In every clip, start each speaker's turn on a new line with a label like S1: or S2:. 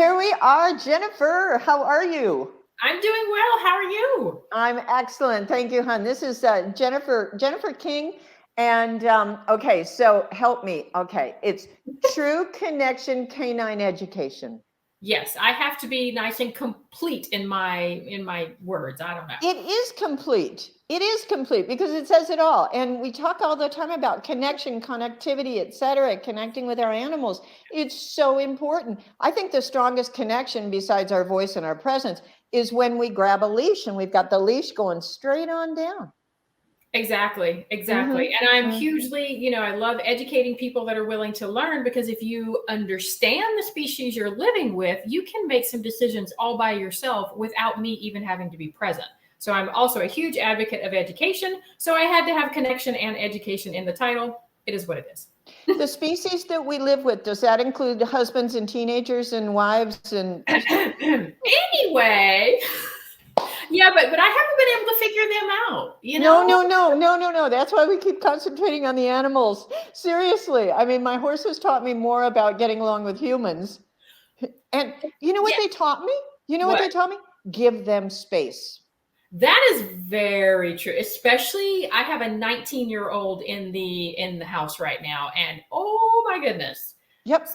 S1: here we are, Jennifer. How are you?
S2: I'm doing well. How are you?
S1: I'm excellent. Thank you, hon. This is Jennifer King. And okay, so help me. Okay, it's True Connection Canine Education.
S2: Yes, I have to be nice and complete in my words. I don't know.
S1: It is complete. It is complete because it says it all. And we talk all the time about connection, connectivity, etc., connecting with our animals. It's so important. I think the strongest connection besides our voice and our presence is when we grab a leash and we've got the leash going straight on down.
S2: Exactly. And I'm hugely, I love educating people that are willing to learn, because if you understand the species you're living with, you can make some decisions all by yourself without me even having to be present. So I'm also a huge advocate of education. So I had to have connection and education in the title. It is what it is.
S1: The species that we live with, does that include husbands and teenagers and wives and
S2: anyway? Yeah, but I haven't been able to figure them out.
S1: No. That's why we keep concentrating on the animals. Seriously. I mean, my horse has taught me more about getting along with humans. And you know what they taught me? What they taught me? Give them space.
S2: That is very true. Especially, I have a 19-year-old in the house right now, and oh my goodness.
S1: Yep.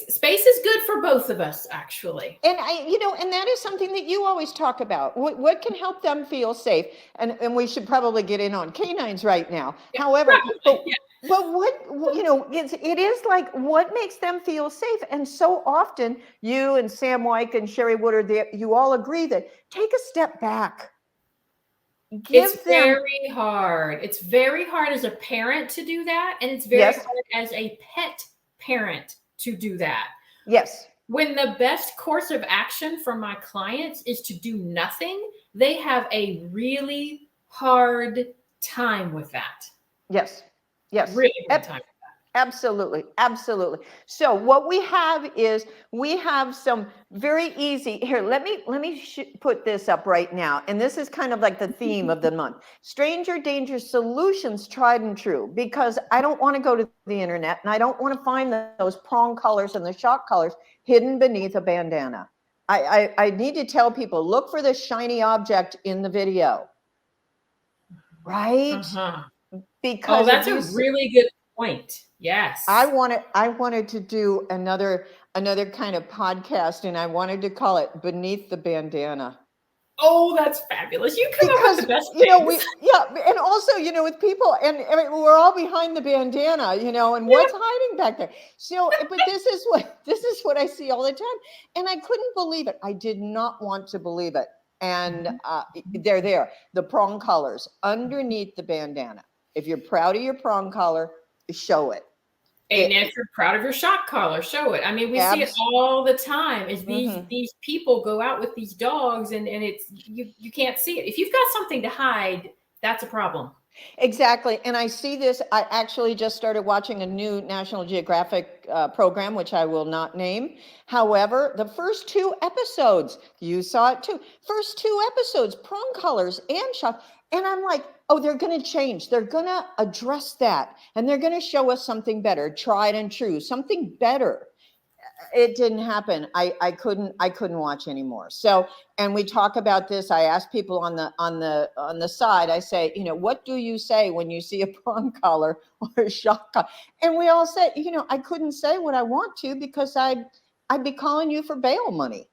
S2: Space is good for both of us, actually.
S1: And and that is something that you always talk about. What can help them feel safe? And we should probably get in on canines right now. Yeah, however, but what, it is like, what makes them feel safe? And so often you and Sam Wyke and Sherry Woodard, you all agree that take a step back.
S2: It's very hard. It's very hard as a parent to do that. And it's very hard as a pet parent to do that.
S1: Yes.
S2: When the best course of action for my clients is to do nothing, they have a really hard time with that.
S1: Yes.
S2: Really hard time.
S1: Absolutely. So what we have is some very easy here. Let me put this up right now. And this is kind of like the theme of the month. Stranger danger solutions, tried and true, because I don't want to go to the internet and I don't want to find those prong collars and the shock collars hidden beneath a bandana. I need to tell people, look for the shiny object in the video. Right? Because
S2: that's a really good point. Yes.
S1: I wanted to do another kind of podcast, and I wanted to call it Beneath the Bandana.
S2: Oh, that's fabulous. You come up with the best things.
S1: And also, with people, and I mean, we're all behind the bandana, and what's hiding back there. So, but this is what I see all the time. And I couldn't believe it. I did not want to believe it. And they're there, the prong collars underneath the bandana. If you're proud of your prong collar, show it.
S2: And if you're proud of your shock collar, show it. I mean, we see it all the time. Is these people go out with these dogs, and it's you can't see it. If you've got something to hide, that's a problem.
S1: Exactly. And I see this. I actually just started watching a new National Geographic program, which I will not name. However, the first 2 episodes, you saw it too. First 2 episodes, prong collars and shock. And I'm like, oh, they're going to change. They're going to address that. And they're going to show us something better, tried and true, something better. It didn't happen. I couldn't watch anymore. So, and we talk about this. I ask people on the side, I say, what do you say when you see a prong collar or a shock collar? And we all say, I couldn't say what I want to, because I'd be calling you for bail money.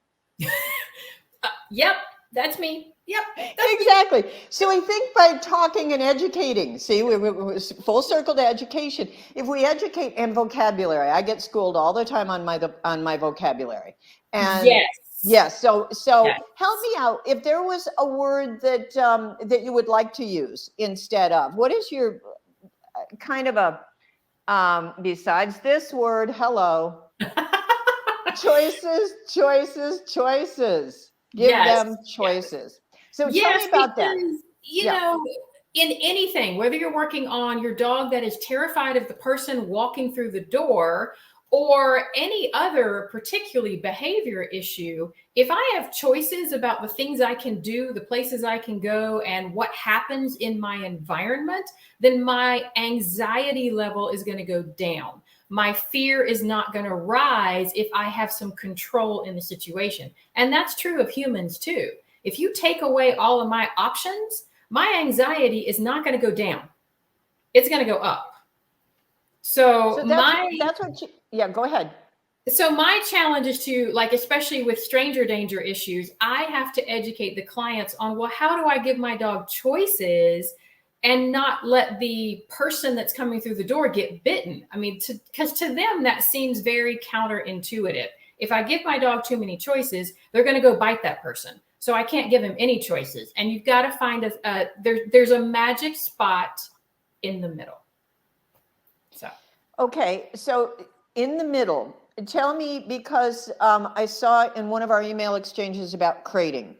S2: Yep. That's me. Yep.
S1: Exactly. So I think by talking and educating, see, we're full circle to education. If we educate and vocabulary, I get schooled all the time on my vocabulary. And yes. So help me out. If there was a word that you would like to use instead of, what is your kind of a besides this word, hello, choices. Give them choices. So tell me about that.
S2: You know, in anything, whether you're working on your dog that is terrified of the person walking through the door, or any other particularly behavior issue, if I have choices about the things I can do, the places I can go, and what happens in my environment, then my anxiety level is going to go down. my fear is not going to rise if I have some control in the situation. And that's true of humans too. If you take away all of my options, my anxiety is not going to go down. It's going to go up. So
S1: that's what yeah, go ahead.
S2: So my challenge is to, like, especially with stranger danger issues, I have to educate the clients on, well, how do I give my dog choices and not let the person that's coming through the door get bitten? I mean, because to them, that seems very counterintuitive. If I give my dog too many choices, they're going to go bite that person. So I can't give him any choices. And you've got to find there's a magic spot in the middle. So.
S1: Okay. So in the middle, tell me, because I saw in one of our email exchanges about crating,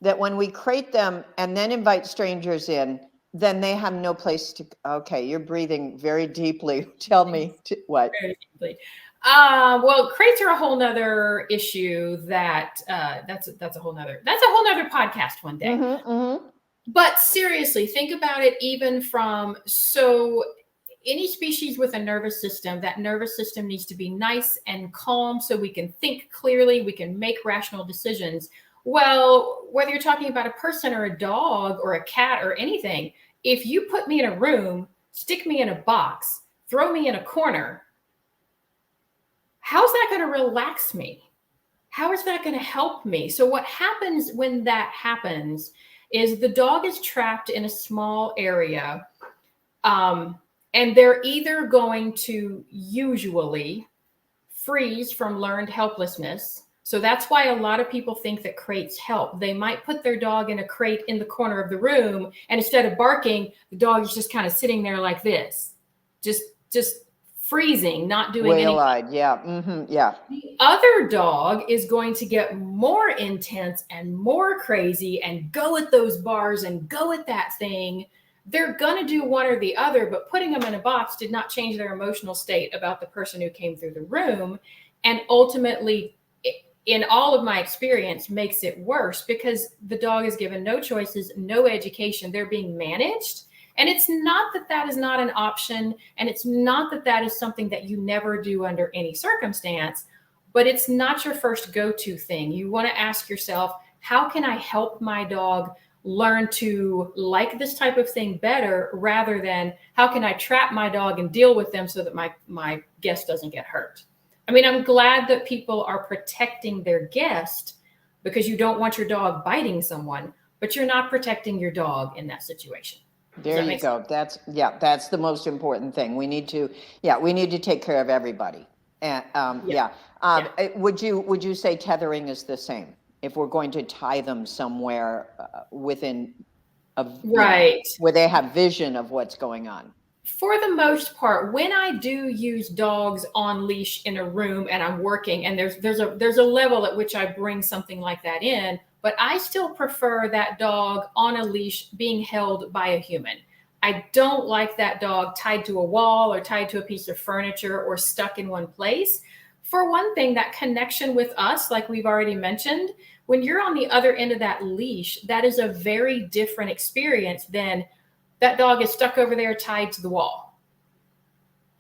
S1: that when we crate them and then invite strangers in, then they have no place to. Okay, you're breathing very deeply. Tell me what.
S2: Very deeply. Well, crates are a whole nother issue that's a whole nother podcast one day.
S1: Mm-hmm, mm-hmm.
S2: But seriously, think about it even from, so any species with a nervous system, that nervous system needs to be nice and calm so we can think clearly, we can make rational decisions. Well, whether you're talking about a person or a dog or a cat or anything, if you put me in a room, stick me in a box, throw me in a corner, how's that going to relax me? How is that going to help me? So what happens when that happens is the dog is trapped in a small area, and they're either going to usually freeze from learned helplessness. So that's why a lot of people think that crates help. They might put their dog in a crate in the corner of the room, and instead of barking, the dog is just kind of sitting there like this, just freezing, not doing anything.
S1: Whale-eyed, yeah, mm-hmm, yeah.
S2: The other dog is going to get more intense and more crazy and go at those bars and go at that thing. They're going to do one or the other, but putting them in a box did not change their emotional state about the person who came through the room. And ultimately, in all of my experience, makes it worse because the dog is given no choices, no education. They're being managed. And it's not that that is not an option. And it's not that that is something that you never do under any circumstance, but it's not your first go-to thing. You want to ask yourself, how can I help my dog learn to like this type of thing better, rather than how can I trap my dog and deal with them so that my guest doesn't get hurt? I mean, I'm glad that people are protecting their guest because you don't want your dog biting someone, but you're not protecting your dog in that situation.
S1: There you go. That's the most important thing. We need to take care of everybody. And would you say tethering is the same if we're going to tie them somewhere within
S2: right
S1: where they have vision of what's going on?
S2: For the most part, when I do use dogs on leash in a room and I'm working, and there's a level at which I bring something like that in, but I still prefer that dog on a leash being held by a human. I don't like that dog tied to a wall or tied to a piece of furniture or stuck in one place. For one thing, that connection with us, like we've already mentioned, when you're on the other end of that leash, that is a very different experience than that dog is stuck over there tied to the wall.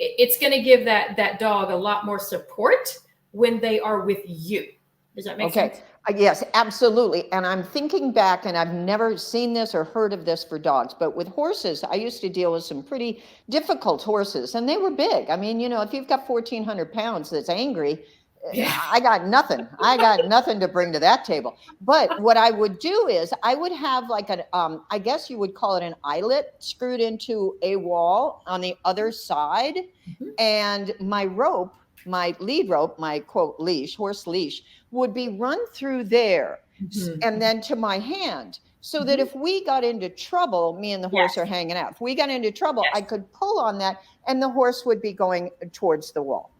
S2: It's going to give that dog a lot more support when they are with you. Does that make sense?
S1: Yes, absolutely. And I'm thinking back, and I've never seen this or heard of this for dogs, but with horses, I used to deal with some pretty difficult horses, and they were big. I mean, if you've got 1,400 pounds that's angry, I got nothing. I got nothing to bring to that table. But what I would do is I would have like I guess you would call it an eyelet screwed into a wall on the other side. Mm-hmm. And my lead rope, my quote leash, horse leash, would be run through there, mm-hmm. and then to my hand, so mm-hmm. that if we got into trouble, me and the horse are hanging out. If we got into trouble, I could pull on that and the horse would be going towards the wall.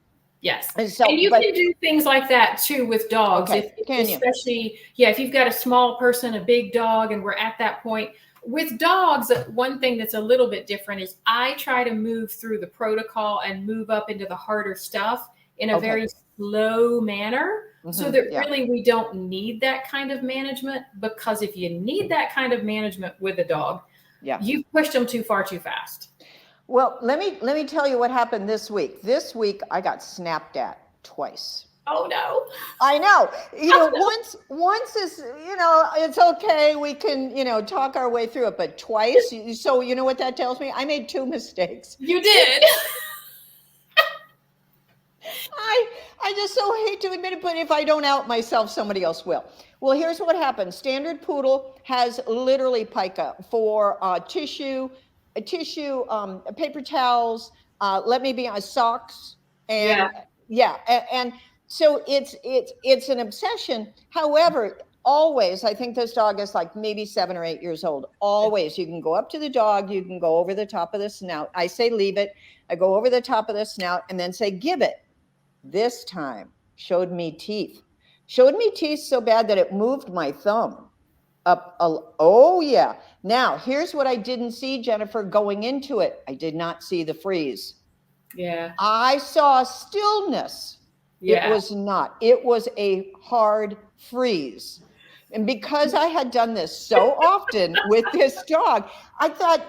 S2: Yes. And you can do things like that too with dogs.
S1: Okay.
S2: Especially, if you've got a small person, a big dog, and we're at that point. With dogs, one thing that's a little bit different is I try to move through the protocol and move up into the harder stuff in a very slow manner, mm-hmm. so that really we don't need that kind of management, because if you need that kind of management with a dog, you've pushed them too far too fast.
S1: Well, let me tell you what happened this week. This week I got snapped at twice.
S2: Oh no.
S1: I know.
S2: Oh, no.
S1: Once is, it's okay. We can, talk our way through it, but twice. So you know what that tells me? I made two mistakes.
S2: You did.
S1: I just so hate to admit it, but if I don't out myself, somebody else will. Well, here's what happened. Standard Poodle has literally pica for tissue, paper towels. Let me be on socks, and and so it's an obsession. However, always, I think this dog is like maybe 7 or 8 years old. Always, you can go up to the dog, you can go over the top of the snout. I say leave it. I go over the top of the snout and then say give it. This time showed me teeth so bad that it moved my thumb up. Oh yeah. Now here's what I didn't see, Jennifer, going into it. I did not see the freeze.
S2: Yeah.
S1: I saw stillness.
S2: Yeah.
S1: It was a hard freeze. And because I had done this so often with this dog, I thought,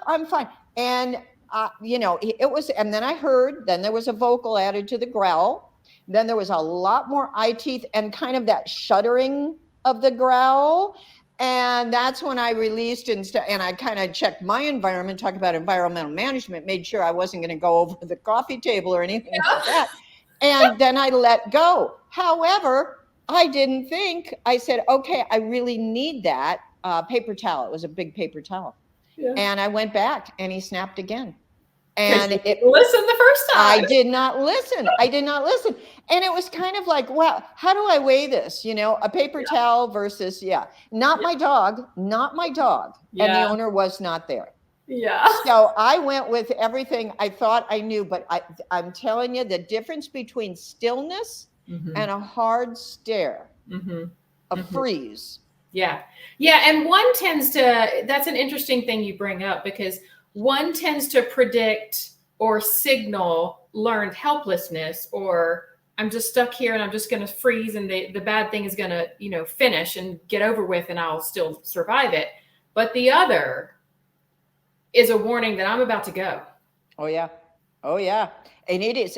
S1: I'm fine. And it was, and then there was a vocal added to the growl. Then there was a lot more eye teeth and kind of that shuddering of the growl. And that's when I released and I kind of checked my environment, talk about environmental management, made sure I wasn't going to go over the coffee table or anything like that. And then I let go. However, I didn't think, I said, okay, I really need that paper towel. It was a big paper towel. Yeah. And I went back and he snapped again. And
S2: listen the first time.
S1: I did not listen. And it was kind of like, wow, how do I weigh this? A paper towel versus, not my dog. Yeah. And the owner was not there.
S2: Yeah.
S1: So I went with everything I thought I knew, but I'm telling you the difference between stillness and a hard stare, a freeze.
S2: Yeah. Yeah. And one tends to, that's an interesting thing you bring up, because one tends to predict or signal learned helplessness, or I'm just stuck here and I'm just going to freeze and the bad thing is going to, finish and get over with and I'll still survive it. But the other is a warning that I'm about to go.
S1: Oh yeah. And it is,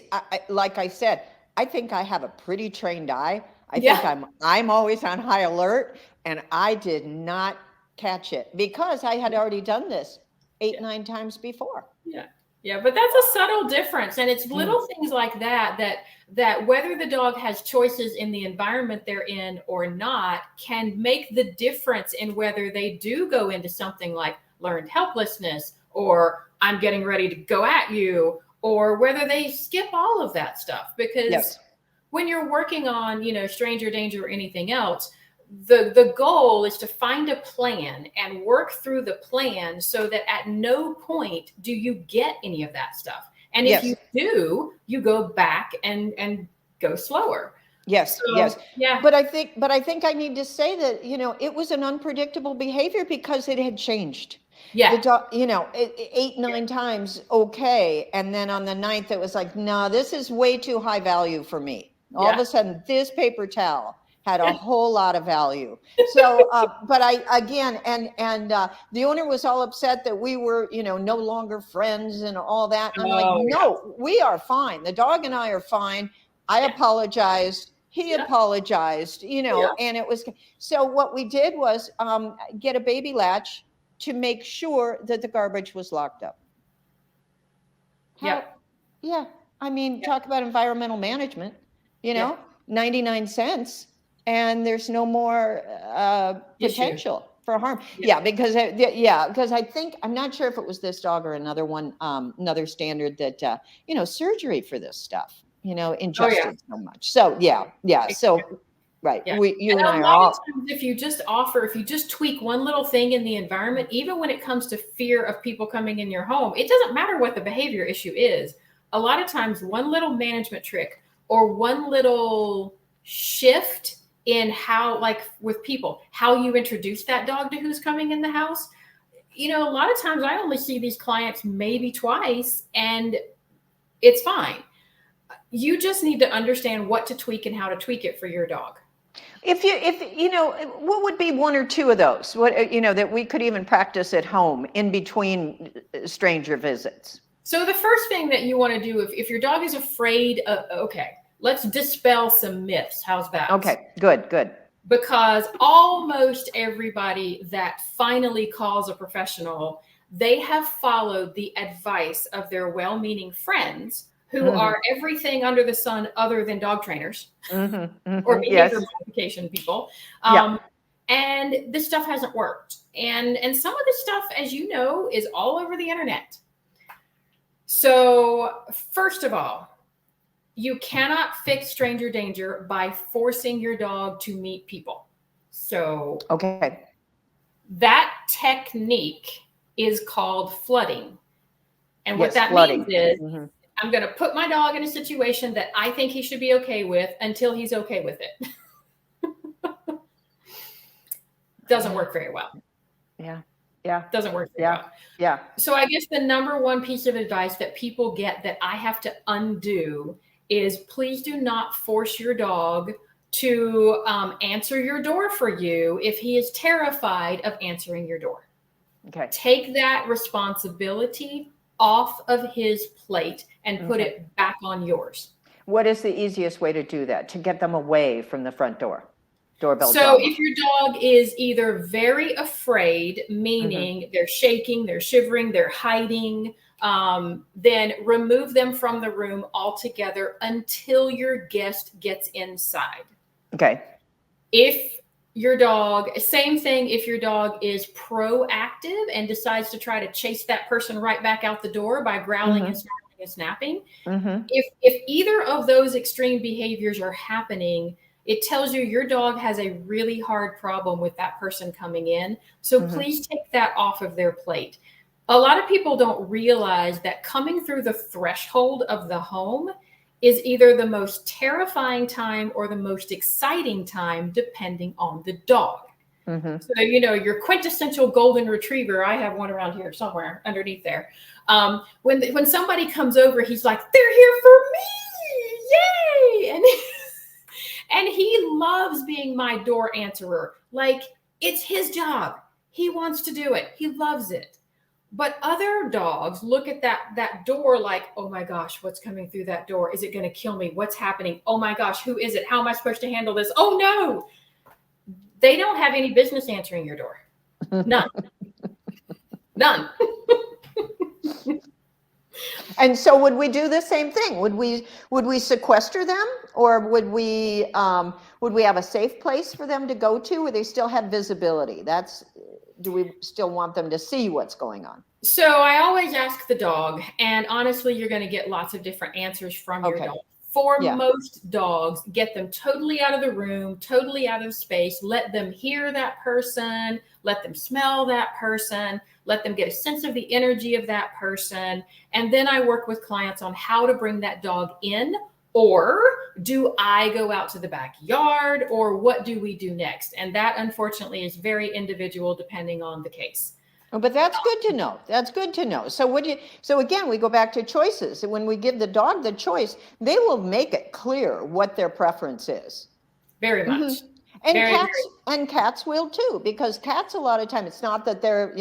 S1: like I said, I think I have a pretty trained eye. I think I'm always on high alert, and I did not catch it because I had already done this 8-9 times before.
S2: Yeah, but that's a subtle difference, and it's little things like that whether the dog has choices in the environment they're in or not can make the difference in whether they do go into something like learned helplessness, or I'm getting ready to go at you, or whether they skip all of that stuff. Because when you're working on, stranger danger or anything else, the goal is to find a plan and work through the plan so that at no point do you get any of that stuff. And if you do, you go back and go slower.
S1: Yes. Yeah. But I think I need to say that, it was an unpredictable behavior because it had changed. Yeah. The dog, 8-9 times. Okay. And then on the 9th, it was like, no, this is way too high value for me. All of a sudden, this paper towel had a whole lot of value. So, but the owner was all upset that we were, no longer friends and all that. And I'm like, no, we are fine. The dog and I are fine. I apologized. He apologized, and it was, so what we did was get a baby latch to make sure that the garbage was locked up. I mean, talk about environmental management, 99 cents. And there's no more potential for harm. Because I think, I'm not sure if it was this dog or another one, another standard that, surgery for this stuff, ingested so much. So, So, right. You and I are all.
S2: If you just tweak one little thing in the environment, even when it comes to fear of people coming in your home, it doesn't matter what the behavior issue is. A lot of times, one little management trick or one little shift in how, like with people, how you introduce that dog to who's coming in the house. A lot of times I only see these clients maybe twice and it's fine. You just need to understand what to tweak and how to tweak it for your dog.
S1: If what would be one or two of those? What, that we could even practice at home in between stranger visits?
S2: So the first thing that you want to do, if your dog is afraid of, okay, let's dispel some myths. How's that?
S1: Okay, good.
S2: Because almost everybody that finally calls a professional, they have followed the advice of their well-meaning friends who are everything under the sun other than dog trainers or behavior modification people. And this stuff hasn't worked. And some of this stuff, as you know, is all over the internet. So first of all, you cannot fix stranger danger by forcing your dog to meet people. So that technique is called flooding. And what that means is I'm going to put my dog in a situation that I think he should be okay with until he's okay with it. Doesn't work very well. Doesn't work very well. So I guess the number one piece of advice that people get that I have to undo is please do not force your dog to answer your door for you if he is terrified of answering your door. Okay. Take that responsibility off of his plate and put it back on yours.
S1: What is the easiest way to do that, to get them away from the front door? Doorbell.
S2: So if your dog is either very afraid, meaning they're shaking, they're shivering, they're hiding, then remove them from the room altogether until your guest gets inside. Okay. If your dog, same thing if your dog is proactive and decides to try to chase that person right back out the door by growling and snarling and snapping. If either of those extreme behaviors are happening, it tells you your dog has a really hard problem with that person coming in. So please take that off of their plate. A lot of people don't realize that coming through the threshold of the home is either the most terrifying time or the most exciting time, depending on the dog. So, your quintessential golden retriever, I have one around here somewhere underneath there. When somebody comes over, he's like, they're here for me. Yay. And he loves being my door answerer. Like, it's his job. He wants to do it. He loves it. But other dogs look at that door like, oh my gosh, what's coming through that door? Is it going to kill me? What's happening? Oh my gosh, who is it? How am I supposed to handle this? Oh no. They don't have any business answering your door. None. None.
S1: And so would we do the same thing? Would we sequester them, or would we have a safe place for them to go to where they still have visibility? Do we still want them to see what's going on?
S2: So I always ask the dog, and honestly, you're going to get lots of different answers from your dog. For most dogs, get them totally out of the room, totally out of space. Let them hear that person. Let them smell that person. Let them get a sense of the energy of that person. And then I work with clients on how to bring that dog in. Or do I go out to the backyard, or what do we do next? And that, unfortunately, is very individual depending on the case.
S1: Oh, but that's good to know. That's good to know. So again, we go back to choices. When we give the dog the choice, they will make it clear what their preference is.
S2: Very much.
S1: And cats will too, because cats, a lot of time, it's not that they're,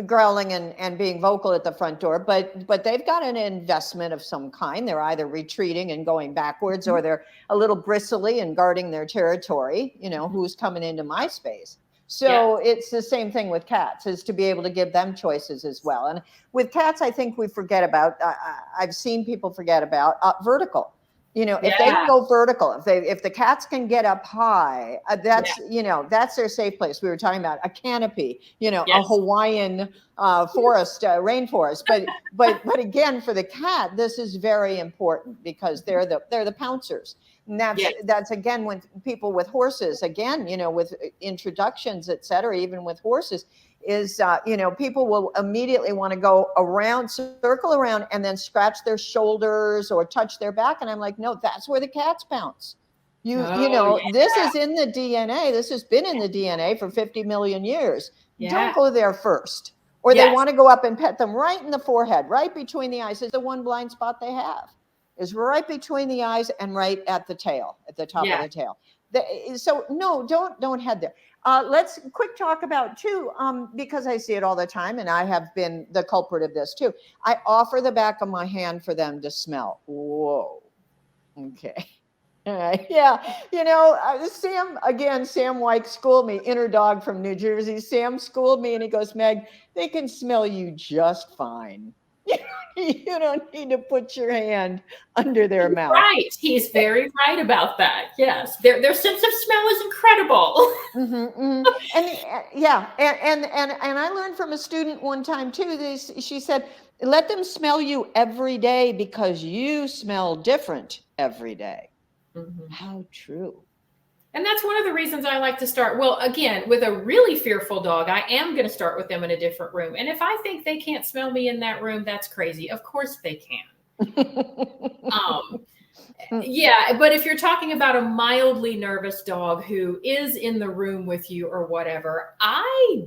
S1: growling and being vocal at the front door, but they've got an investment of some kind. They're either retreating and going backwards, or they're a little bristly and guarding their territory, who's coming into my space. So it's the same thing with cats, is to be able to give them choices as well. And with cats, I think we forget about, I've seen people forget about vertical. If they can go vertical, if the cats can get up high, that's their safe place. We were talking about a canopy, a Hawaiian forest, rainforest. But again, for the cat, this is very important, because they're the pouncers. And that's again, when people with horses, again, with introductions, et cetera, even with horses, is, people will immediately want to go around, circle around, and then scratch their shoulders or touch their back. And I'm like, no, that's where the cats pounce. This is in the DNA. This has been in the DNA for 50 million years. Don't go there first. Or they want to go up and pet them right in the forehead, right between the eyes. Is the one blind spot they have, is right between the eyes and right at the tail, at the top of the tail. So no, don't head there. Let's quick talk about too, because I see it all the time, and I have been the culprit of this too. I offer the back of my hand for them to smell. Whoa. Okay. All right. Yeah. Sam White schooled me, inner dog from New Jersey. Sam schooled me and he goes, Meg, they can smell you just fine. You don't need to put your hand under their mouth.
S2: Right. He's very right about that. Yes. Their sense of smell is incredible.
S1: And yeah. And I learned from a student one time too, she said, let them smell you every day because you smell different every day. How true.
S2: And that's one of the reasons I like to start. Well, again, with a really fearful dog, I am going to start with them in a different room. And if I think they can't smell me in that room, that's crazy. Of course they can. Yeah, but if you're talking about a mildly nervous dog who is in the room with you or whatever, I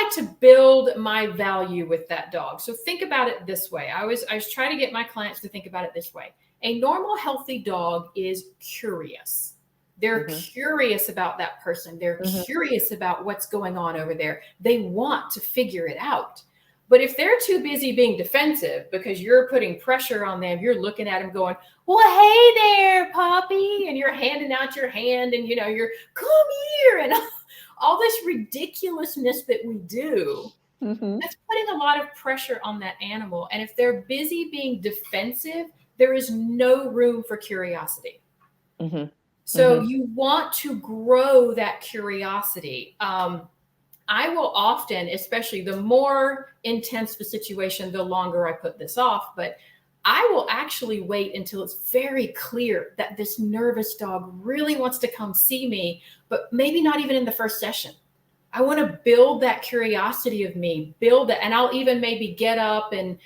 S2: like to build my value with that dog. So think about it this way. I was trying to get my clients to think about it this way. A normal, healthy dog is curious. They're curious about that person. They're curious about what's going on over there. They want to figure it out. But if they're too busy being defensive because you're putting pressure on them, you're looking at them going, well, hey there, puppy. And you're handing out your hand and, you're come here. And all this ridiculousness that we do, that's putting a lot of pressure on that animal. And if they're busy being defensive, there is no room for curiosity. So you want to grow that curiosity. I will often, especially the more intense the situation, the longer I put this off, but I will actually wait until it's very clear that this nervous dog really wants to come see me, but maybe not even in the first session. I want to build that curiosity of me, build it. And I'll even maybe get up and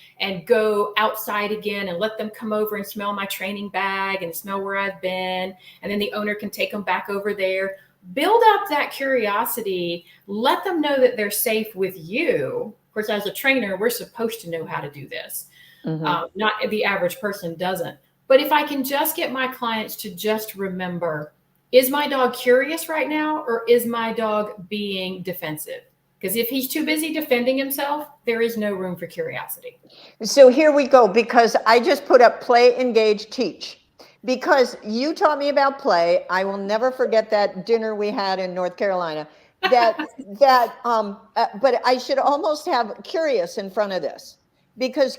S2: go outside again and let them come over and smell my training bag and smell where I've been. And then the owner can take them back over there. Build up that curiosity. Let them know that they're safe with you. Of course, as a trainer, we're supposed to know how to do this. Not the average person doesn't. But if I can just get my clients to just remember, is my dog curious right now, or is my dog being defensive? Because if he's too busy defending himself, there is no room for curiosity.
S1: So here we go, because I just put up play, engage, teach. Because you taught me about play. I will never forget that dinner we had in North Carolina. But I should almost have curious in front of this, because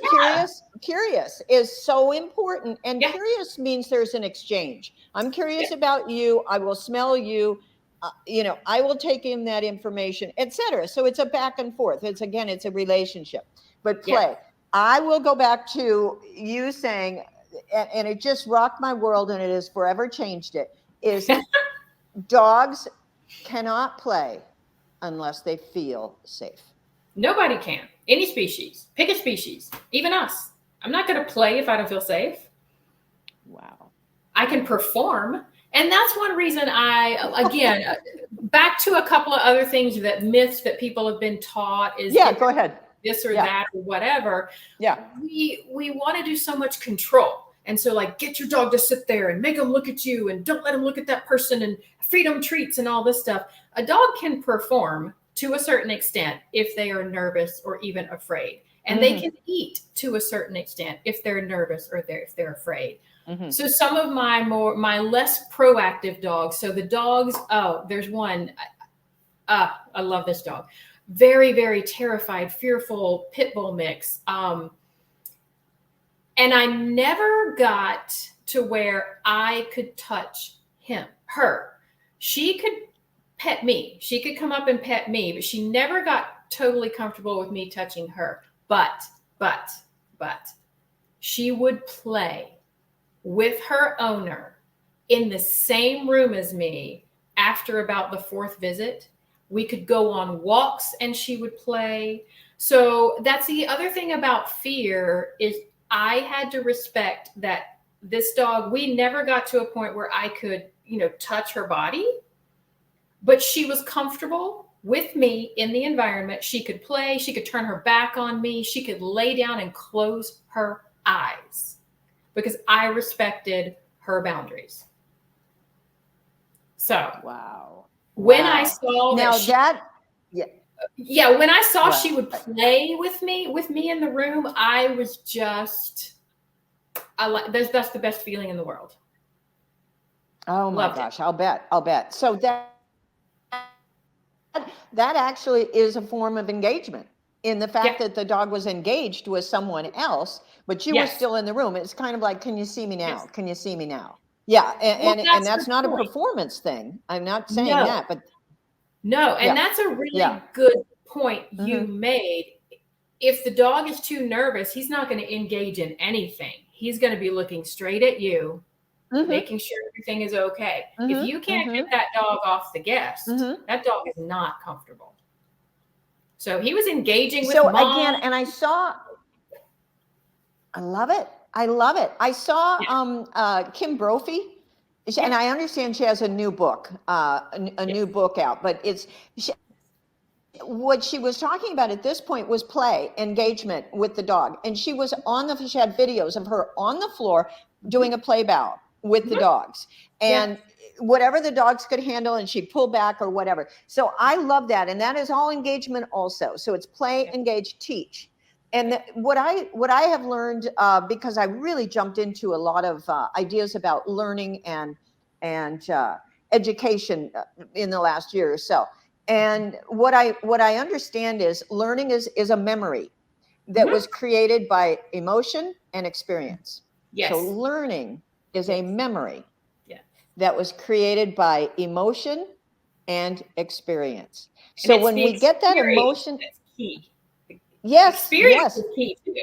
S1: curious is so important. And curious means there's an exchange. I'm curious about you. I will smell you. I will take in that information, etc. So it's a back and forth. It's a relationship. But play. I will go back to you saying, and it just rocked my world, and it has forever changed it, is dogs cannot play unless they feel safe.
S2: Nobody can. Any species. Pick a species. Even us. I'm not going to play if I don't feel safe.
S1: Wow.
S2: I can perform. And that's one reason back to a couple of other things, myths that people have been taught is
S1: go ahead.
S2: This or that or whatever.
S1: Yeah.
S2: We want to do so much control. And so get your dog to sit there and make them look at you and don't let them look at that person and feed them treats and all this stuff. A dog can perform to a certain extent if they are nervous or even afraid. And they can eat to a certain extent if they're nervous or if they're afraid. So some of my less proactive dogs. So the dogs, there's one, I love this dog. Very, very terrified, fearful pit bull mix. And I never got to where I could touch her. She could pet me. She could come up and pet me, but she never got totally comfortable with me touching her. But she would play with her owner in the same room as me after about the fourth visit. We could go on walks and she would play. So that's the other thing about fear is I had to respect that this dog, we never got to a point where I could, touch her body, but she was comfortable with me in the environment. She could play, she could turn her back on me, she could lay down and close her eyes because I respected her boundaries. So
S1: Wow.
S2: when I saw
S1: now
S2: when I saw she would
S1: right.
S2: play with me in the room, I was just, that's the best feeling in the world.
S1: Oh my
S2: Loved it.
S1: gosh, I'll bet. So that actually is a form of engagement in the fact
S2: Yeah.
S1: that the dog was engaged with someone else, but you were
S2: Yes.
S1: still in the room. It's kind of like, can you see me now?
S2: Yes.
S1: Can you see me now? Yeah,
S2: Well,
S1: and
S2: that's
S1: that's
S2: the
S1: not a
S2: point.
S1: performance thing. I'm not saying
S2: No,
S1: that, but
S2: no. And
S1: yeah,
S2: that's a
S1: yeah.
S2: really good point you
S1: Mm-hmm.
S2: made. If the dog is too nervous, he's not going to engage in anything. He's going to be looking straight at you,
S1: Mm-hmm.
S2: making sure everything is okay. If
S1: Mm-hmm.
S2: you can't
S1: Mm-hmm.
S2: get that dog off the guest,
S1: Mm-hmm.
S2: that dog is not comfortable. So he was engaging with
S1: So
S2: mom.
S1: again, and I love it. I love it. I saw Kim Brophy, and I understand she has a new book, new book out, but what she was talking about at this point was play, engagement with the dog. And she had videos of her on the floor doing a play bow with the dogs. And whatever the dogs could handle, and she'd pull back or whatever. So I love that. And that is all engagement also. So it's play, engage, teach. And what I have learned, because I really jumped into a lot of ideas about learning and education in the last year or so. And what I understand is learning is a memory that was created by emotion and experience.
S2: Yes.
S1: So learning is a memory
S2: Yeah.
S1: that was created by emotion and experience.
S2: And
S1: So when we get that emotion,
S2: that's key.
S1: yes,
S2: Experience
S1: yes.
S2: is key too.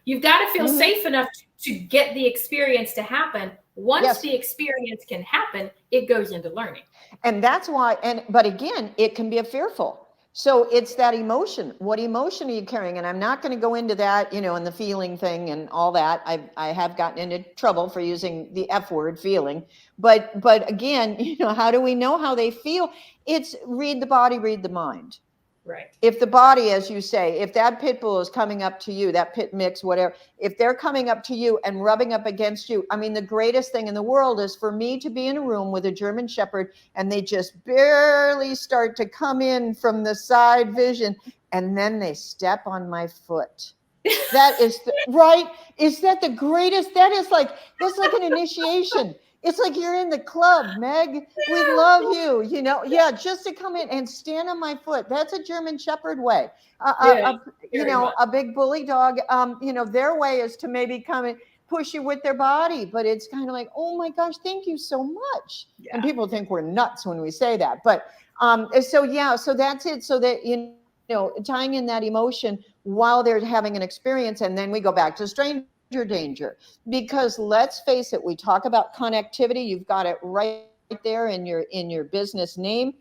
S2: You've got to feel safe enough to get the experience to happen. Once the experience can happen, it goes into learning.
S1: And that's why, but again, it can be a fearful. So it's that emotion. What emotion are you carrying? And I'm not going to go into that, and the feeling thing and all that. I have gotten into trouble for using the F word, feeling. But again, how do we know how they feel? It's read the body, read the mind.
S2: Right.
S1: If the body, as you say, if that pit bull is coming up to you, that pit mix, whatever, if they're coming up to you and rubbing up against you, I mean, the greatest thing in the world is for me to be in a room with a German Shepherd and they just barely start to come in from the side vision and then they step on my foot. That is right. Is that the greatest? That's like an initiation. It's like you're in the club, Meg. We love you. Yeah, just to come in and stand on my foot. That's a German Shepherd way. A big bully dog. Their way is to maybe come and push you with their body, but it's kind of like, oh my gosh, thank you so much. Yeah. And people think we're nuts when we say that, but so that's it. So that tying in that emotion while they're having an experience, and then we go back to stranger danger, because let's face it, we talk about connectivity. You've got it right there in your business name,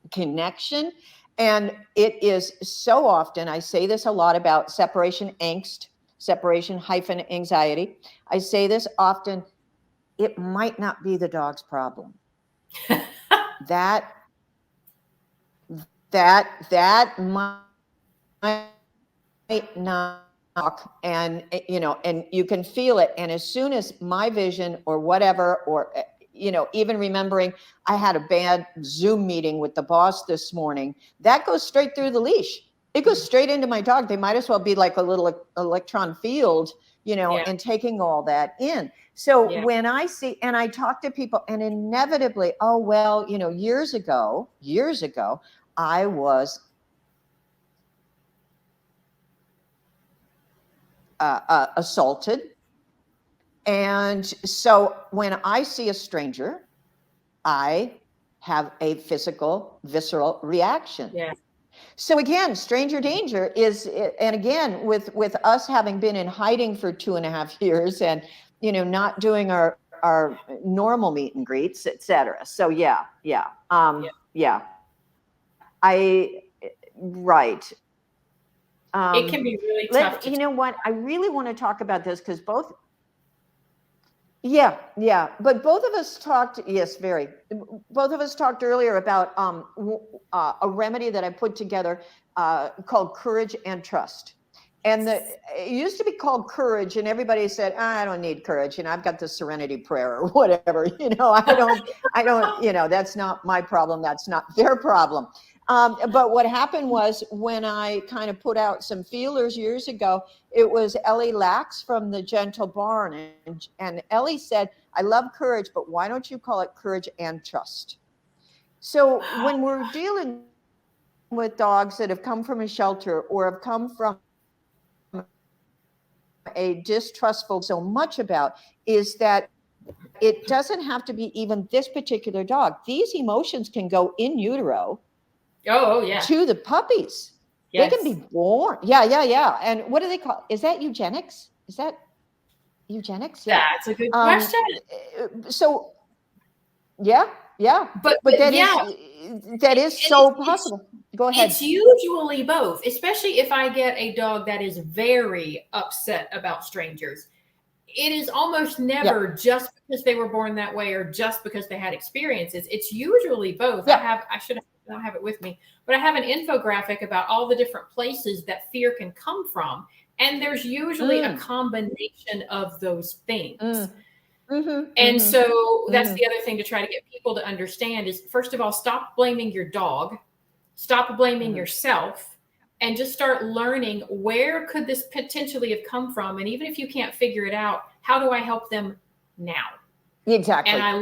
S1: connection. And it is so often, I say this a lot about separation angst, separation hyphen anxiety. I say this often, it might not be the dog's problem. that might not, and and you can feel it. And as soon as my vision or whatever, or even remembering I had a bad Zoom meeting with the boss this morning, that goes straight through the leash. It goes straight into my dog. They might as well be like a little electron field, and taking all that in. So when I see, and I talk to people, and inevitably, oh, well, years ago, I was assaulted. And so when I see a stranger, I have a physical, visceral reaction.
S2: Yeah.
S1: So again, stranger danger is, and again, with us having been in hiding for 2.5 years and, not doing our normal meet and greets, et cetera. So yeah. Right.
S2: It can be really tough.
S1: You know what? I really want to talk about this because yeah. But both of us talked, yes, very. Both of us talked earlier about a remedy that I put together called Courage and Trust. And it used to be called Courage, and everybody said, I don't need courage. I've got the Serenity Prayer or whatever. I don't, that's not my problem. That's not their problem. But what happened was when I kind of put out some feelers years ago, it was Ellie Lax from the Gentle Barn. And Ellie said, I love courage, but why don't you call it Courage and Trust? So when we're dealing with dogs that have come from a shelter or have come from a distrustful so much about is that it doesn't have to be even this particular dog. These emotions can go in utero
S2: yeah.
S1: to the puppies. Yes. They can be born. Yeah. And what do they call? Is that eugenics? Is that eugenics?
S2: Yeah. That's a good question.
S1: So, yeah. But that is so possible. Go ahead.
S2: It's usually both, especially if I get a dog that is very upset about strangers. It is almost never just because they were born that way or just because they had experiences. It's usually both. I don't have it with me, but I have an infographic about all the different places that fear can come from. And there's usually a combination of those things. And so that's the other thing to try to get people to understand is, first of all, stop blaming your dog, stop blaming yourself, and just start learning where could this potentially have come from. And even if you can't figure it out, how do I help them now?
S1: Exactly.
S2: And I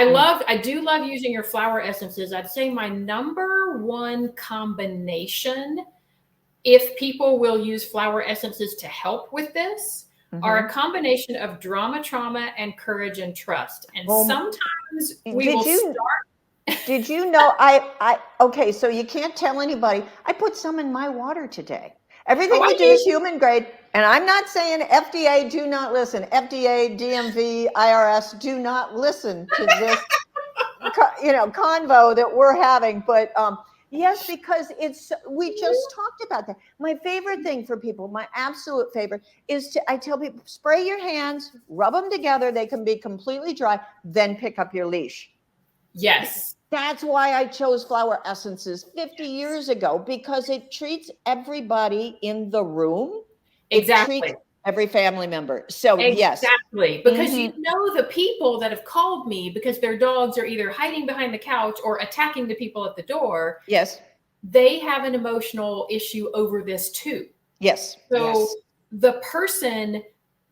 S2: love, I do love using your flower essences. I'd say my number one combination, if people will use flower essences to help with this, are a combination of drama, trauma, and courage and trust. And sometimes we will start.
S1: Did you know okay, so you can't tell anybody. I put some in my water today. Everything we do is human grade. And I'm not saying FDA, do not listen. FDA, DMV, IRS, do not listen to this, convo that we're having. But yes, because we just talked about that. My favorite thing for people, my absolute favorite, is I tell people, spray your hands, rub them together. They can be completely dry, then pick up your leash.
S2: Yes.
S1: That's why I chose flower essences 50 years ago, because it treats everybody in the room.
S2: Exactly.
S1: It treats every family member. So yes.
S2: Exactly. Because the people that have called me because their dogs are either hiding behind the couch or attacking the people at the door.
S1: Yes.
S2: They have an emotional issue over this too.
S1: Yes.
S2: So the person,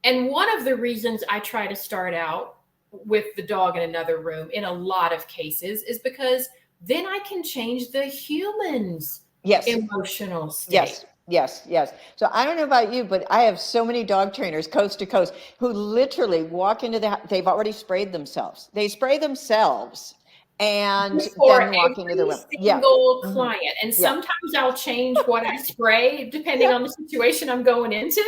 S2: and one of the reasons I try to start out with the dog in another room in a lot of cases is because then I can change the human's emotional state.
S1: Yes. So I don't know about you, but I have so many dog trainers coast to coast who literally walk into they've already sprayed themselves. They spray themselves and then walk into the room.
S2: Single client. And sometimes I'll change what I spray depending on the situation I'm going into.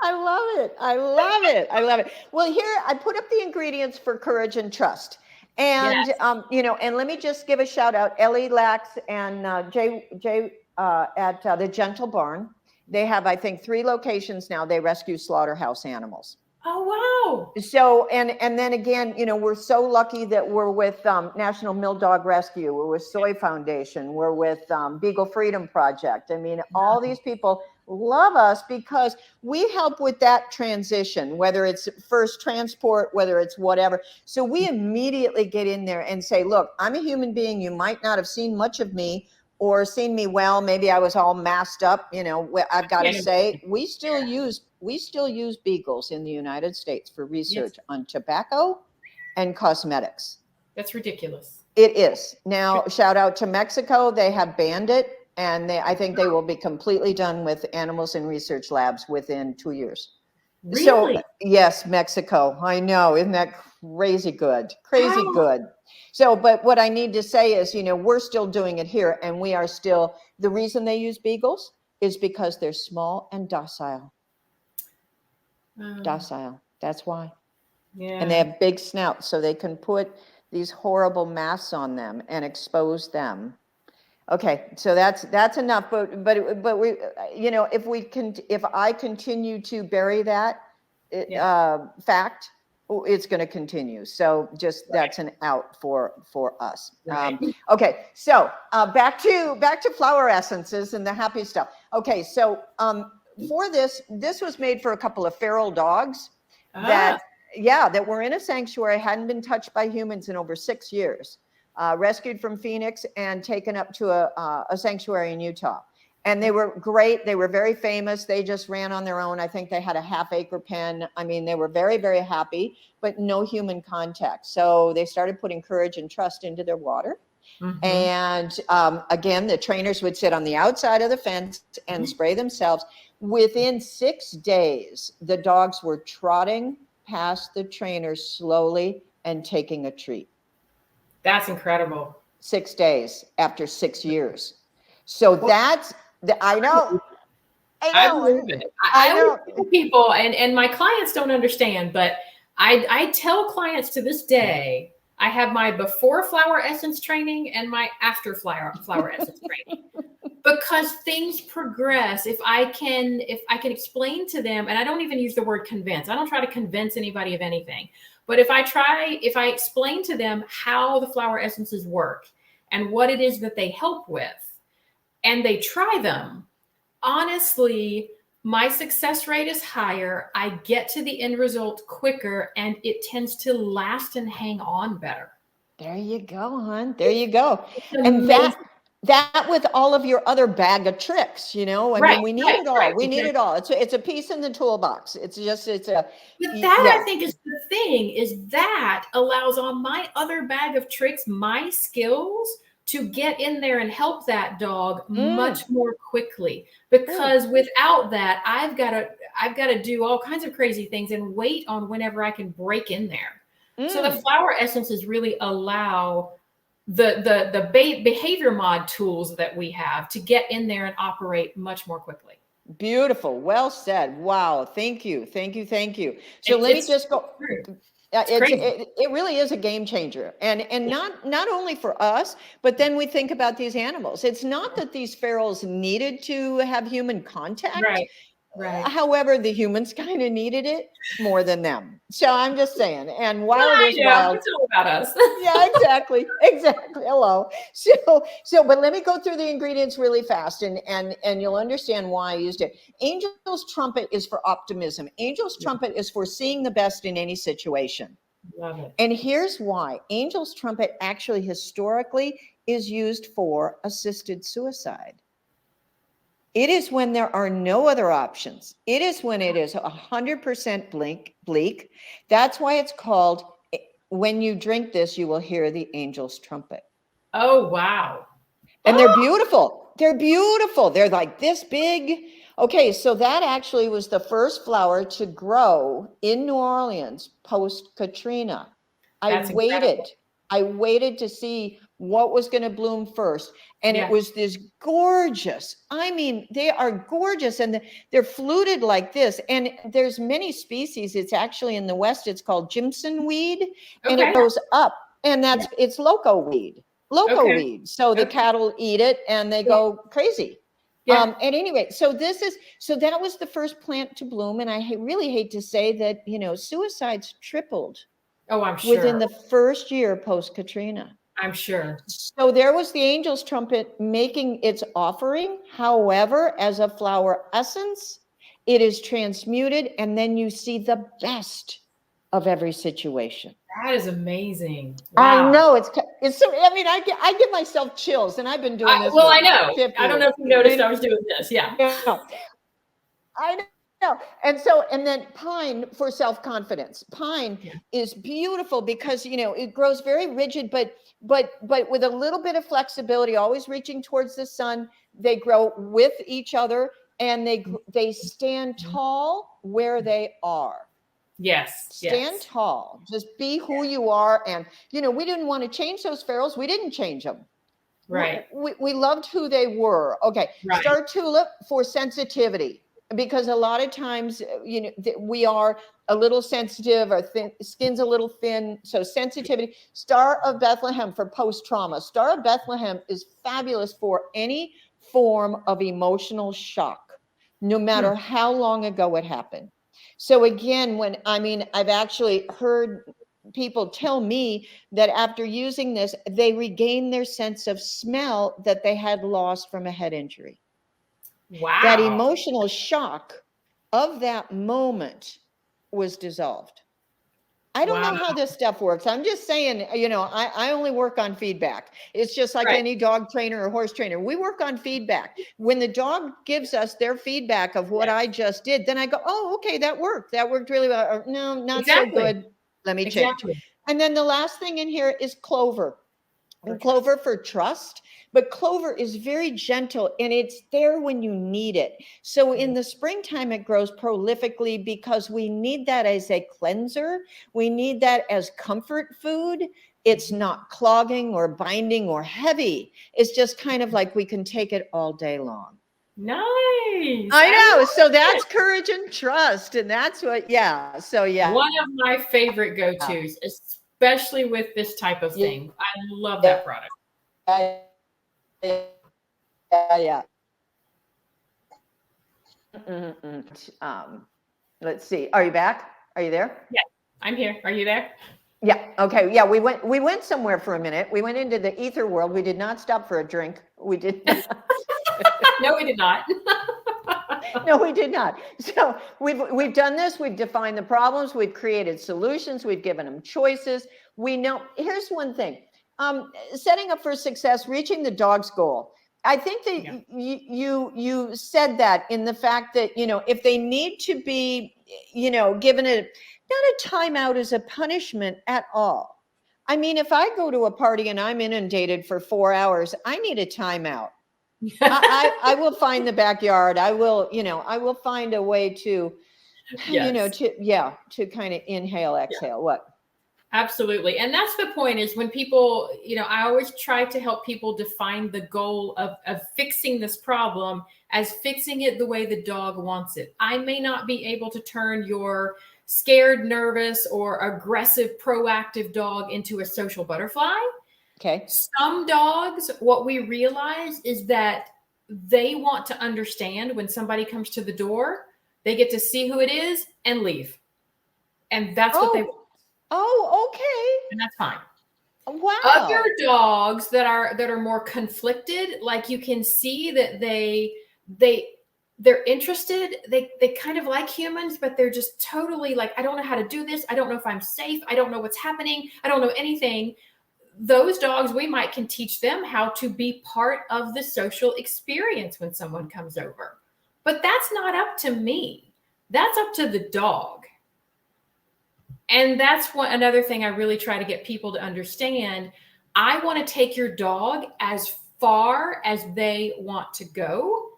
S1: I love it. Well, here I put up the ingredients for courage and trust. And, and let me just give a shout out, Ellie Lax and Jay at the Gentle Barn. They have, I think, 3 locations now. They rescue slaughterhouse animals.
S2: Oh, wow.
S1: So, and then again, we're so lucky that we're with National Mill Dog Rescue. We're with Soy Foundation. We're with Beagle Freedom Project. I mean, all these people love us because we help with that transition, whether it's first transport, whether it's whatever. So we immediately get in there and say, look, I'm a human being. You might not have seen much of me or seen me well. Maybe I was all masked up. I've got to say, we still use beagles in the United States for research on tobacco and cosmetics.
S2: That's ridiculous.
S1: It is. Now, shout out to Mexico. They have banned it. And I think they will be completely done with animals in research labs within 2 years.
S2: Really?
S1: So, yes, Mexico. I know. Isn't that crazy good? Crazy good. So, but what I need to say is, we're still doing it here. And we are still, the reason they use beagles is because they're small and docile. Docile. That's why. Yeah. And they have big snouts, so they can put these horrible masks on them and expose them. Okay, so that's enough. But we, if I continue to bury that fact, it's going to continue. So just that's an out for us.
S2: Right.
S1: Okay, so back to flower essences and the happy stuff. Okay, so for this was made for a couple of feral dogs that that were in a sanctuary, hadn't been touched by humans in over 6 years, rescued from Phoenix and taken up to a sanctuary in Utah. And they were great. They were very famous. They just ran on their own. I think they had a half-acre pen. I mean, they were very, very happy, but no human contact. So they started putting courage and trust into their water. Mm-hmm. And again, the trainers would sit on the outside of the fence and spray themselves. Within 6 days, the dogs were trotting past the trainers slowly and taking a treat.
S2: That's incredible.
S1: 6 days after 6 years. So that's... I know.
S2: I believe it. I know people, and my clients don't understand, but I tell clients to this day, I have my before flower essence training and my after flower essence training, because things progress. If I can explain to them, and I don't even use the word convince. I don't try to convince anybody of anything, but if I explain to them how the flower essences work and what it is that they help with, and they try them, honestly, my success rate is higher. I get to the end result quicker, and it tends to last and hang on better.
S1: There you go, hon. There you go. And that with all of your other bag of tricks, I mean, we need it all. We need it all. It's a piece in the toolbox. But
S2: I think is the thing, is that allows on my other bag of tricks, my skills, to get in there and help that dog much more quickly, because without that, I've got to do all kinds of crazy things and wait on whenever I can break in there. So the flower essences really allow the behavior mod tools that we have to get in there and operate much more quickly.
S1: Beautiful. Well said. Wow. Thank you. So let me just go. It really is a game changer, and not only for us, but then we think about these animals. It's not that these ferals needed to have human contact.
S2: Right.
S1: However, the humans kind of needed it more than them. So I'm just saying. And wild is wild.
S2: It's all about us.
S1: Yeah, exactly. Hello. So, but let me go through the ingredients really fast, and you'll understand why I used it. Angel's trumpet is for optimism. Angel's trumpet is for seeing the best in any situation.
S2: Love it.
S1: And here's why. Angel's trumpet actually historically is used for assisted suicide. It is when there are no other options. It is when it is 100% bleak. That's why it's called, when you drink this, you will hear the angel's trumpet.
S2: Oh, wow.
S1: And they're beautiful. They're like this big. Okay, so that actually was the first flower to grow in New Orleans post-Katrina. I waited to see what was going to bloom first. And it was this gorgeous, I mean, they are gorgeous, and they're fluted like this. And there's many species. It's actually in the West, it's called Jimson weed, and it goes up, and it's loco weed. So the cattle eat it and they go crazy. And anyway, so that was the first plant to bloom. And I really hate to say that, suicides tripled.
S2: Oh, I'm sure.
S1: Within the first year post-Katrina.
S2: I'm sure.
S1: So there was the angel's trumpet making its offering. However, as a flower essence, it is transmuted, and then you see the best of every situation.
S2: That is amazing. Wow.
S1: I know it's so. I mean, I give myself chills, and I've been doing this.
S2: Well, I know. I don't know if you noticed I was doing this. Yeah.
S1: I know. And then pine for self-confidence. Pine is beautiful because, it grows very rigid, but with a little bit of flexibility, always reaching towards the sun. They grow with each other, and they stand tall where they are.
S2: Yes.
S1: Stand tall. Just be who you are. And, we didn't want to change those ferals. We didn't change them.
S2: Right.
S1: We loved who they were. Okay. Right. Star tulip for sensitivity. Because a lot of times, we are a little sensitive, our skin's a little thin. So sensitivity. Star of Bethlehem for post-trauma. Star of Bethlehem is fabulous for any form of emotional shock, no matter how long ago it happened. So again, I've actually heard people tell me that after using this, they regain their sense of smell that they had lost from a head injury. That
S2: Wow.
S1: emotional shock of that moment was dissolved. I don't
S2: Wow.
S1: know how this stuff works. I'm just saying, I only work on feedback. It's just like
S2: Right.
S1: any dog trainer or horse trainer. We work on feedback. When the dog gives us their feedback of what I just did, then I go, oh, okay, that worked. That worked really well. Or, no, not so
S2: Exactly.
S1: good. Let me change.
S2: Exactly.
S1: And then the last thing in here is clover. And
S2: For trust.
S1: clover for trust, but clover is very gentle and it's there when you need it. So in the springtime, it grows prolifically because we need that as a cleanser. We need that as comfort food. It's not clogging or binding or heavy. It's just kind of like we can take it all day long.
S2: Nice.
S1: I know. So
S2: love
S1: that's
S2: it.
S1: courage and trust. And that's what, yeah. So yeah.
S2: One of my favorite go-tos, especially with this type of thing. I love that product.
S1: Yeah. Let's see. Are you back? Are you there?
S2: Yeah, I'm here. Are you there?
S1: Yeah. Okay. Yeah. We went somewhere for a minute. We went into the ether world. We did not stop for a drink. We did not.
S2: No, we did not.
S1: No, we did not. So we've done this. We've defined the problems. We've created solutions. We've given them choices. We know. Here's one thing. Setting up for success, reaching the dog's goal. I think that you said that in the fact that, if they need to be, given not a timeout as a punishment at all. I mean, if I go to a party and I'm inundated for 4 hours, I need a timeout. I will find the backyard. I will find a way to,
S2: Yes.
S1: to kind of inhale, exhale. What?
S2: Absolutely. And that's the point is when people, I always try to help people define the goal of fixing this problem as fixing it the way the dog wants it. I may not be able to turn your scared, nervous, or aggressive, proactive dog into a social butterfly.
S1: Okay.
S2: Some dogs, what we realize is that they want to understand when somebody comes to the door, they get to see who it is and leave. And that's what they want.
S1: Oh, okay.
S2: And that's fine.
S1: Wow.
S2: Other dogs that are more conflicted, like you can see that they're interested. They kind of like humans, but they're just totally like, I don't know how to do this. I don't know if I'm safe. I don't know what's happening. I don't know anything. Those dogs, we can teach them how to be part of the social experience when someone comes over. But that's not up to me. That's up to the dog. And that's another thing I really try to get people to understand. I want to take your dog as far as they want to go.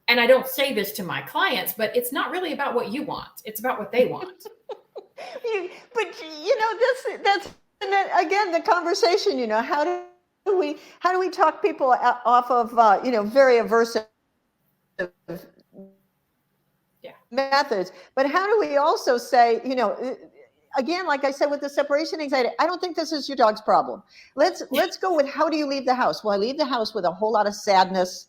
S2: And I don't say this to my clients, but it's not really about what you want. It's about what they want.
S1: That's again the conversation. How do we talk people off of very aversive methods? But how do we also say, again, like I said, with the separation anxiety, I don't think this is your dog's problem. Let's go with, how do you leave the house? Well, I leave the house with a whole lot of sadness.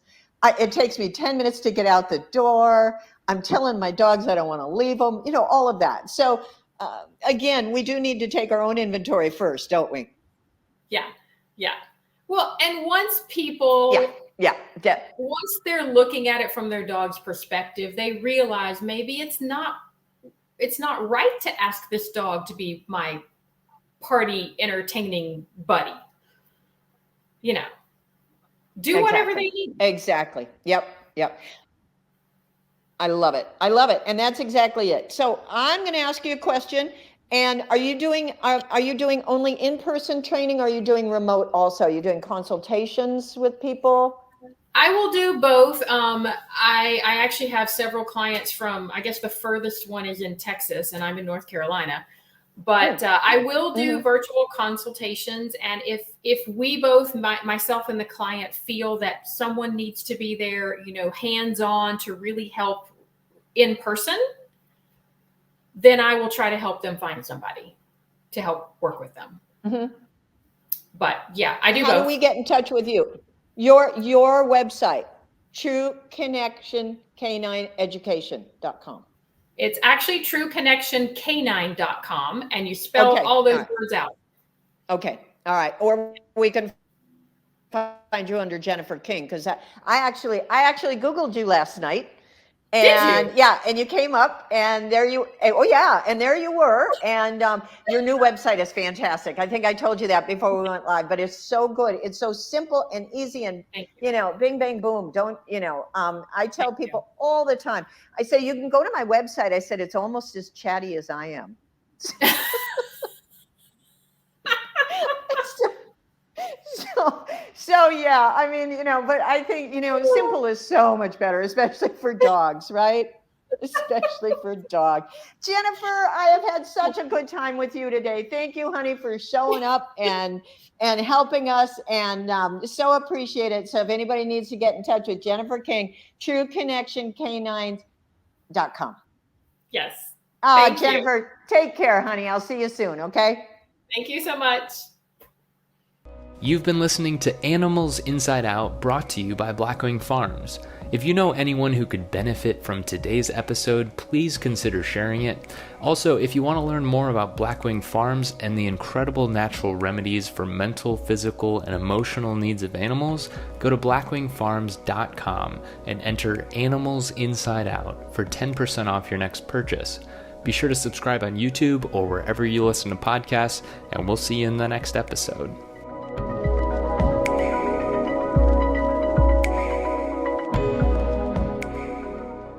S1: It takes me 10 minutes to get out the door. I'm telling my dogs I don't want to leave them, all of that. So again, we do need to take our own inventory first, don't we?
S2: Yeah. Yeah. Well, and once people, once they're looking at it from their dog's perspective, they realize maybe it's not right to ask this dog to be my party entertaining buddy. Do whatever they need.
S1: Exactly. Yep. I love it. And that's exactly it. So I'm going to ask you a question. And are you doing only in-person training? Or are you doing remote also? Are you doing consultations with people?
S2: I will do both. I actually have several clients from, I guess the furthest one is in Texas and I'm in North Carolina, but I will do virtual consultations. And if we both, myself and the client, feel that someone needs to be there, hands-on to really help in person, then I will try to help them find somebody to help work with them. But yeah, I do both.
S1: How do we get in touch with you? Your website, trueconnectioncanineeducation.com.
S2: It's actually trueconnectioncanine.com, and you spell
S1: Okay,
S2: all those
S1: all right.
S2: words out.
S1: Okay, all right. Or we can find you under Jennifer King, because I actually Googled you last night.
S2: Did
S1: And
S2: you?
S1: yeah, and you came up, and there you, oh yeah, and there you were. And your new website is fantastic. I think I told you that before we went live, but it's so good. It's so simple and easy, and
S2: Thank you.
S1: bing, bang, boom. Don't, I tell
S2: Thank
S1: people all the time, I say, you can go to my website. I said, it's almost as chatty as I am. So yeah, I mean, but I think, simple is so much better, especially for dogs, right? Especially for dog. Jennifer, I have had such a good time with you today. Thank you, honey, for showing up and helping us, and so appreciate it. So if anybody needs to get in touch with Jennifer King, trueconnectioncanines.com.
S2: Yes. Thank
S1: Jennifer,
S2: you.
S1: take care, honey. I'll see you soon, okay?
S2: Thank you so much.
S3: You've been listening to Animals Inside Out, brought to you by BlackWing Farms. If you know anyone who could benefit from today's episode, please consider sharing it. Also, if you want to learn more about BlackWing Farms and the incredible natural remedies for mental, physical, and emotional needs of animals, go to blackwingfarms.com and enter Animals Inside Out for 10% off your next purchase. Be sure to subscribe on YouTube or wherever you listen to podcasts, and we'll see you in the next episode.